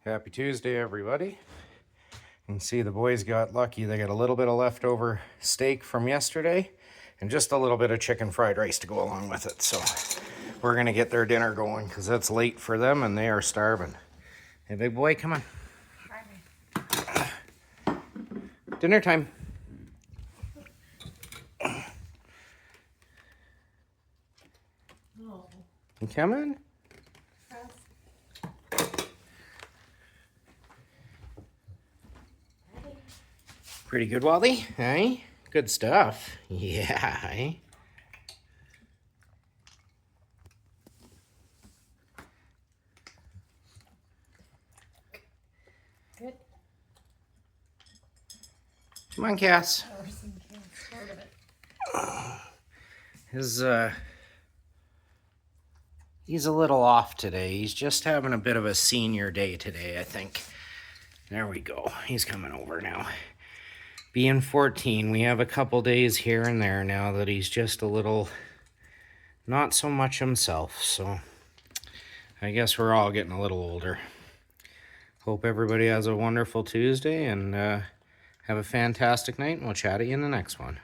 Happy Tuesday, everybody. You can see the boys got lucky. They got a little bit of leftover steak from yesterday and just a little bit of chicken fried rice to go along with it. So we're going to get their dinner going because it's late for them and they are starving. Hey, big boy, come on. Dinner time. You coming? Pretty good, Wally, eh? Good stuff. Yeah, eh? Good. Come on, Cass. He's a little off today. He's just having a bit of a senior day today, I think. There we go. He's coming over now. Being 14, we have a couple days here and there now that he's just a little not so much himself. So I guess we're all getting a little older. Hope everybody has a wonderful Tuesday and have a fantastic night, and we'll chat at you in the next one.